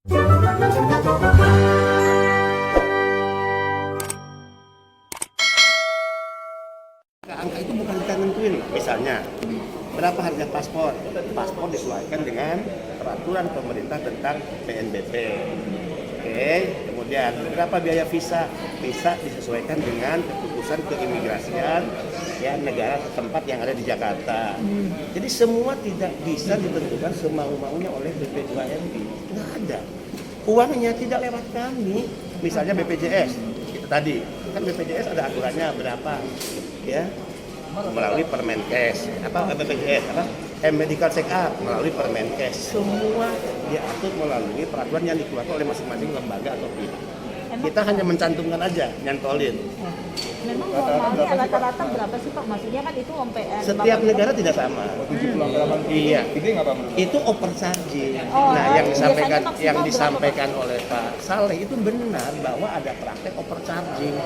Angka itu bukan kita nentuin, misalnya berapa harga paspor? Paspor disesuaikan dengan peraturan pemerintah tentang PNBP. Oke, kemudian berapa biaya visa? Visa disesuaikan dengan keputusan keimigrasian ya negara tempat yang ada di Jakarta. Jadi semua tidak bisa ditentukan semau-maunya oleh BP2MI. Nggak ada. Uangnya tidak lewat kami. Misalnya BPJS, itu tadi kan BPJS ada aturannya berapa, ya melalui Permenkes, BPJS medical check up melalui Permenkes, semua diatur melalui peraturan yang dikeluarkan oleh masing-masing lembaga atau pihak. Kita hanya mencantumkan aja, nyantolin. Memang normalnya rata-rata berapa sih Pak? Maksudnya kan itu OMPN. Setiap negara tidak sama. Iya. Itu overcharging. Yang disampaikan oleh Pak Saleh itu benar bahwa ada praktek overcharging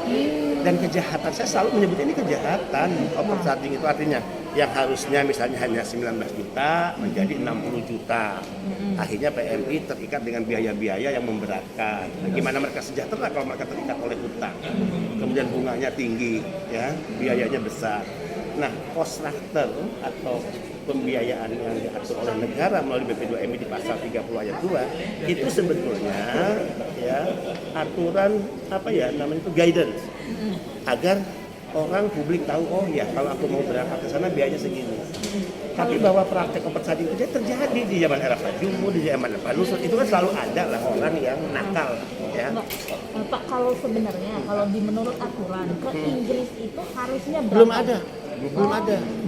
dan kejahatan. Saya selalu menyebut ini kejahatan. Overcharging itu artinya yang harusnya misalnya hanya 19 juta menjadi 60 juta. Akhirnya PMI terikat dengan biaya-biaya yang memberatkan. Nah, gimana mereka sejahtera kalau mereka terikat oleh hutang? Kemudian bunganya tinggi, ya, biayanya besar. Nah, cost structure atau pembiayaan yang diatur oleh negara melalui BP2MI di pasal 30 ayat 2 itu sebetulnya ya aturan namanya itu guidance agar orang publik tahu, oh ya kalau aku mau berangkat ke sana biayanya segini. Tapi bahwa praktek overcharging itu terjadi di zaman era Pak Jumbo, di zaman Pak Nusut, itu kan selalu ada lah orang yang nakal, ya. Pak, kalau sebenarnya kalau menurut aturan ke Inggris itu harusnya belum ada,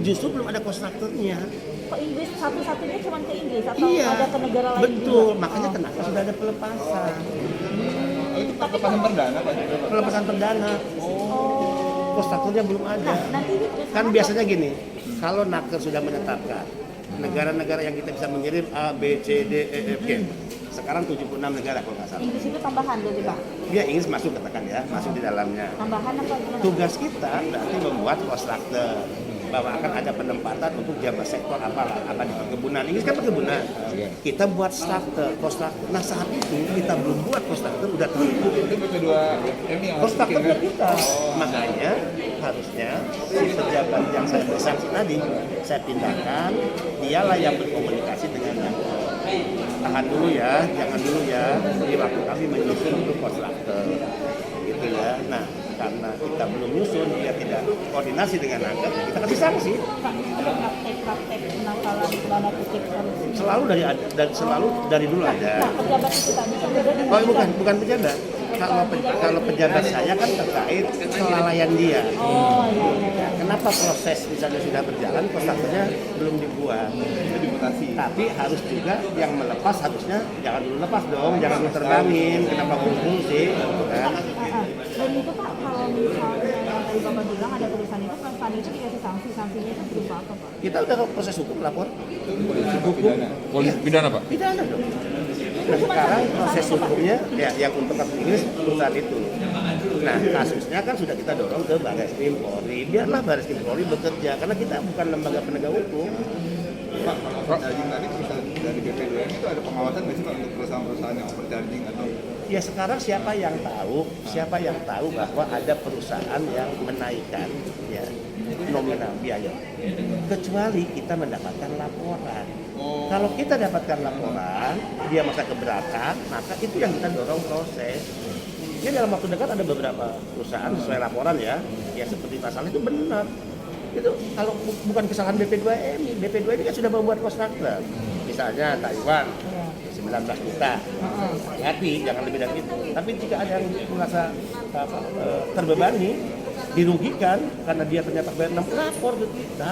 justru belum ada kontraktornya. Ke Inggris satu-satunya cuma ke Inggris atau Iya, ada ke negara lain? betul. Juga? Makanya kenapa sudah ada pelepasan? Itu pelepasan perdana Pak? Pelepasan perdana. Kontraktornya belum ada. Kan biasanya gini, kalau naker sudah menetapkan negara-negara yang kita bisa mengirim A, B, C, D, E, F, G. Sekarang 76 negara kalau nggak salah. Inggris itu tambahan berarti Pak? Dia Inggris masuk katakan ya, masuk di dalamnya. Tambahan apa? Tugas kita berarti membuat kontraktor bahwa akan ada penempatan untuk jabat sektor apa di perkebunan. Inggris kan perkebunan. Kita buat kontraktor. Nah saat itu kita belum buat kontraktor udah tertutup. Itu BP2MI yang Kontraktornya kita. Makanya harusnya si pejabat yang saya bersanksi tadi saya pindahkan, dialah yang berkomunikasi dengan yang tahan dulu ya, jangan dulu ya. Jadi waktu kami menyusun untuk kontraktor, gitu ya. Nah, karena kita belum nyusun, dia tidak koordinasi dengan naker, kita kasih sanksi. Pak, ada praktek penakalan dana kutip korupsi? Selalu dari dulu ada. Nah, pejabat itu tadi kan Oh, bukan pejabat. Kalau pejabat saya kan terkait kelalaian dia. Oh, iya. Kenapa proses misalnya sudah berjalan, kontraktornya belum dibuat? itu dimutasi. Tapi harus juga yang melepas harusnya jangan dulu lepas dong, jangan dulu terbangin. Kenapa kumpul sih? Kan? Dan itu Pak, kalau misalnya yang tadi Bapak bilang ada perusahaan itu dikasih sanksinya itu berupa apa Pak? Kita udah proses hukum lapor. Polisi pidana Pak? Pidana dong. Nah sekarang proses hukumnya ya yang untuk kasus Inggris perusahaan itu. Nah kasusnya kan sudah kita dorong ke Barreskrim Polri. Biarlah Barreskrim Polri bekerja karena kita bukan lembaga penegak hukum. Pak, overcharging tadi perusahaan dari BP2MI itu ada pengawasan nggak sih Pak untuk perusahaan-perusahaan yang overcharging atau? Ya sekarang siapa yang tahu bahwa ada perusahaan yang menaikkan ya nominal biaya, kecuali kita mendapatkan laporan. Kalau kita dapatkan laporan, dia masa keberatan, maka itu yang kita dorong proses. Ini dalam waktu dekat ada beberapa perusahaan sesuai laporan ya seperti pasalnya itu benar. Itu kalau bukan kesalahan BP2MI, BP2MI kan sudah membuat kontraktor. Misalnya Taiwan 19 juta, hati jangan lebih dari itu. Tapi jika ada yang merasa terbebani, dirugikan karena dia ternyata bayar 6 lapor ke kita,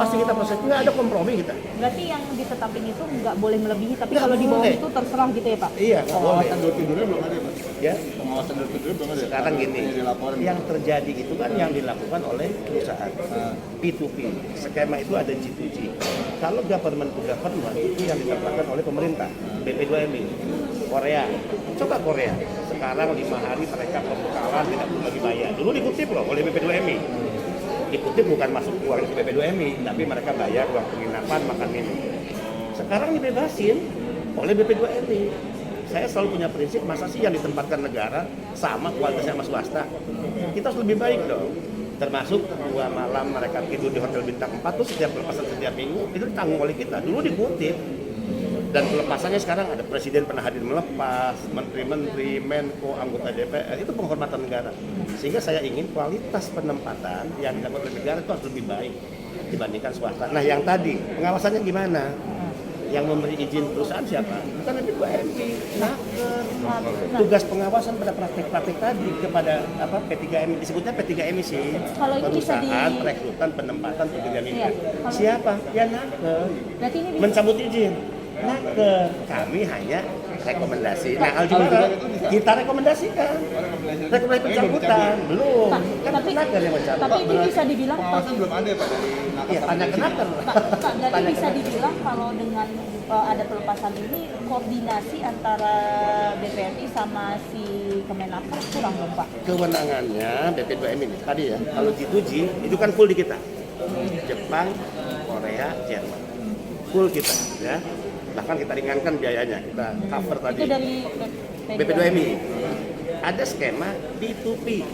pasti kita proses, nggak ada kompromi kita. Berarti yang ditetapin itu nggak boleh melebihi, tapi Nggak kalau di bawah boleh. itu terserah gitu ya Pak? Iya, nggak boleh. Pengawasan door to door-nya belum ada Pak? Ya, Pengawasan door to door belum ada? sekarang gini, Dilaporin. yang terjadi itu kan yang dilakukan oleh perusahaan P2P. Skema itu ada G2G. Kalau government to government itu yang ditetapkan oleh pemerintah, BP2MI. Korea, coba Korea. Sekarang 5 hari mereka pembekalan tidak perlu lagi bayar. Dulu dikutip loh oleh BP2MI. Dikutip bukan masuk uang ke BP2MI, tapi mereka bayar uang penginapan, makan minum. Sekarang dibebasin oleh BP2MI. saya selalu punya prinsip, masa sih yang ditempatkan negara sama kualitasnya sama swasta? Kita harus lebih baik dong. Termasuk 2 malam mereka tidur di hotel bintang 4 tuh setiap pelepasan setiap minggu itu ditanggung oleh kita. Dulu dikutip. Dan pelepasannya sekarang ada presiden pernah hadir melepas, menteri-menteri, menko, anggota DPR, itu penghormatan negara. Sehingga saya ingin kualitas penempatan yang dilakukan oleh negara itu harus lebih baik dibandingkan swasta. Nah yang tadi, pengawasannya gimana? Yang memberi izin perusahaan siapa? Bukan B2MI, Naker. Tugas pengawasan pada praktek-praktek tadi kepada P3MI, disebutnya P3MI sih. Kalau ini bisa Perusahaan, perekrutan, penempatan, pekerjaan migran. Kalau- Siapa? Ya Naker. Berarti ini bisa Mencabut izin. Naker. Kami hanya rekomendasi. Nah, Aljubara kita rekomendasikan. Rekomendasi pencabutan belum. Pak, Kan Naker yang mencabut. tapi ini bisa dibilang Pengawasan belum ada ya Pak dari Naker Iya, sama tanya ke Dirjen? Naker. Pak, berarti Tanya bisa ke Naker. dibilang kalau dengan ada pelepasan ini koordinasi antara BPNI sama si Kemenaker kurang dong Pak? Kewenangannya BP2M ini tadi ya. kalau G2G itu kan full di kita. Jepang, Korea, Jerman. Full kita ya. Bahkan kita ringankan biayanya, kita cover tadi. Itu dari BP2MI. Ada skema B2P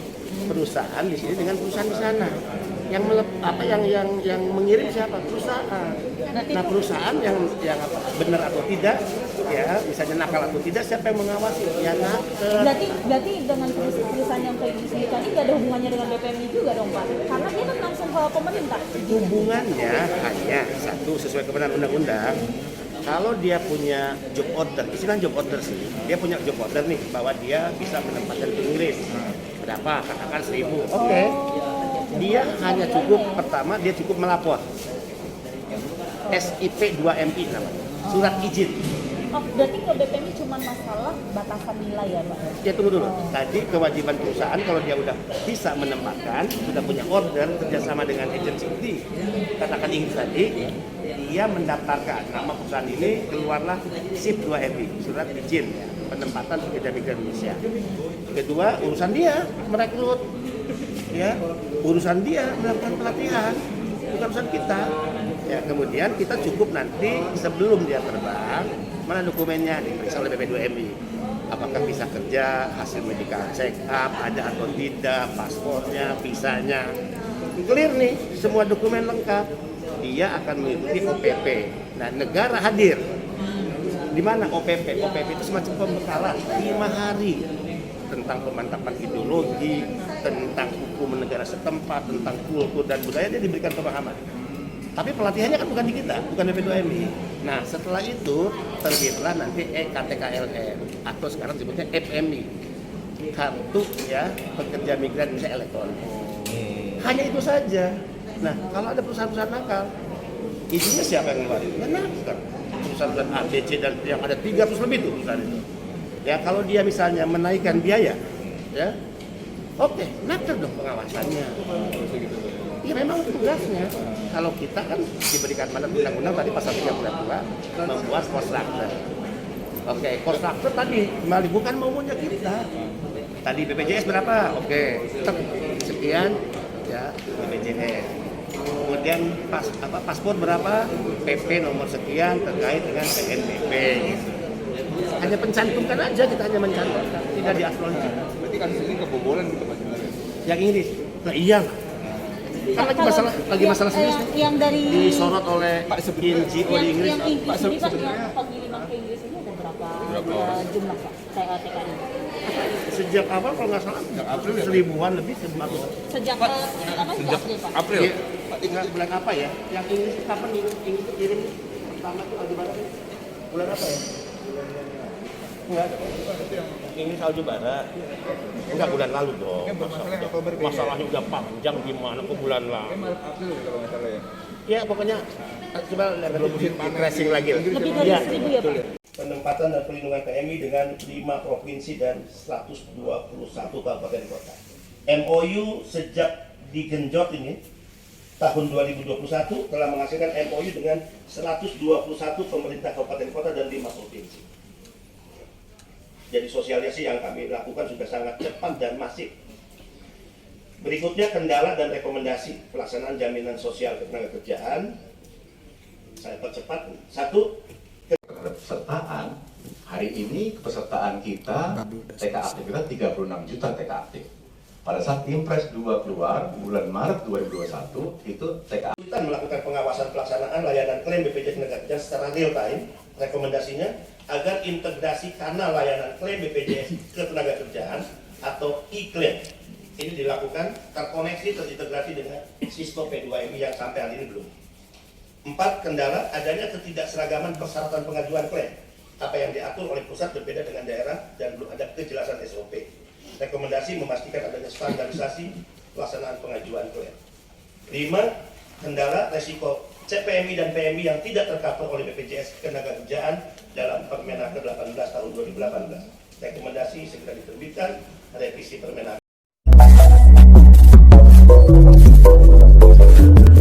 perusahaan di sini dengan perusahaan di sana. Yang mengirim siapa? Perusahaan. Nah, perusahaan yang benar atau tidak, ya misalnya nakal atau tidak, siapa yang mengawasi? Ya Naker. Berarti dengan perusahaan yang kayak gitu sendiri tadi nggak ada hubungannya dengan BPNI juga dong Pak? Karena dia kan langsung ke pemerintah. Hubungannya hanya satu, sesuai kewenangan undang-undang. Kalau dia punya job order, istilah job order sih, dia punya job order nih bahwa dia bisa menempatkan pengirim berapa, katakan 1.000. Oke. Dia hanya cukup, pertama dia cukup melapor SIP 2MI namanya, surat izin. Oh, berarti ke BPNI cuma masalah batasan nilai ya Pak? Ya tunggu dulu, tadi kewajiban perusahaan kalau dia udah bisa menempatkan, sudah punya order kerjasama dengan agensi ini, katakan Inggris tadi, dia mendaftarkan nama perusahaan ini, keluarlah SIP 2MI, surat izin ya, penempatan pekerja migran Indonesia. Kedua, urusan dia merekrut, ya, urusan dia melakukan pelatihan, bukan urusan kita. Ya, kemudian kita cukup nanti sebelum dia terbang, mana dokumennya diperiksa oleh BP2MI. Apakah bisa kerja, hasil medical check up, ada atau tidak, paspornya, visanya. Clear nih, semua dokumen lengkap. Dia akan mengikuti OPP. Nah, negara hadir. Di mana OPP? OPP itu semacam pembekalan 5 hari tentang pemantapan ideologi, tentang hukum negara setempat, tentang kultur dan budaya, dia diberikan pemahaman. Tapi pelatihannya kan bukan di kita, bukan BP2MI. Nah, setelah itu terbitlah nanti EKTKLN atau sekarang disebutnya FMI, kartu ya pekerja migran Indonesia elektronik. Hanya itu saja. Nah, kalau ada perusahaan-perusahaan nakal, izinnya siapa yang ngeluarin? Ya Naker. Perusahaan-perusahaan A, B, C dan yang ada 300 lebih tuh perusahaan itu. Ya kalau dia misalnya menaikkan biaya, ya oke, Naker dong pengawasannya. Ya memang tugasnya. Kalau kita kan diberikan mandat undang-undang tadi pasal 32 membuat cost structure. Oke, cost structure tadi kembali bukan maunya kita. Tadi BPJS berapa? Oke, sekian ya BPJS. Kemudian paspor berapa? PP nomor sekian terkait dengan PNBP. Hanya pencantumkan aja, kita hanya mencantumkan, tidak diaktualisasi. Berarti kasus ini kebobolan gitu Pak sebenarnya? Yang ini, nah iya. Kan lagi masalah serius yang dari disorot oleh Pak, sebenarnya- NGO di Inggris. yang Inggris ini Pak, sebenarnya- yang pengiriman ke Inggris ini ada berapa orang? jumlah Pak TKI? Sejak awal kalau nggak salah April ya, Pak? 1000-an lebih 1.000. Sejak Sejak April Pak? April. Iya. Ingat bulan apa ya? Yang Inggris kapan Inggris kirim pertama itu Aljubara? Bulan apa ya? Enggak ada. Inggris Aljubara. Enggak bulan lalu dong. Masalah Oktober kayaknya. Masalahnya udah panjang gimana ke bulan lalu. Maret April kalau nggak salah ya. Ya pokoknya coba lihat di tracing lagi. Lebih dari Iya. 1.000 ya Pak? Penempatan dan perlindungan PMI dengan 5 provinsi dan 121 kabupaten kota. MOU sejak digenjot ini tahun 2021 telah menghasilkan MOU dengan 121 pemerintah kabupaten kota dan 5 provinsi. Jadi sosialisasi yang kami lakukan sudah sangat cepat dan masif. Berikutnya kendala dan rekomendasi pelaksanaan jaminan sosial ketenagakerjaan. Saya percepat. 1. Kepesertaan Hari ini kepesertaan kita, TK aktif kita 36 juta TK aktif. Pada saat Impres 2 keluar, bulan Maret 2021, itu TK kita melakukan pengawasan pelaksanaan layanan klaim BPJS Tenagakerjaan secara real time. Rekomendasinya agar integrasi kanal layanan klaim BPJS Ketenagakerjaan atau e-claim ini dilakukan terkoneksi, terintegrasi dengan sistem P2MI yang sampai hari ini belum. 4. Kendala adanya ketidakseragaman persyaratan pengajuan klaim. Apa yang diatur oleh pusat berbeda dengan daerah dan belum ada kejelasan SOP. Rekomendasi memastikan adanya standarisasi pelaksanaan pengajuan klaim. 5. Kendala resiko CPMI dan PMI yang tidak tercover oleh BPJS Ketenagakerjaan dalam Permenaker 18 tahun 2018. Rekomendasi segera diterbitkan revisi Permenaker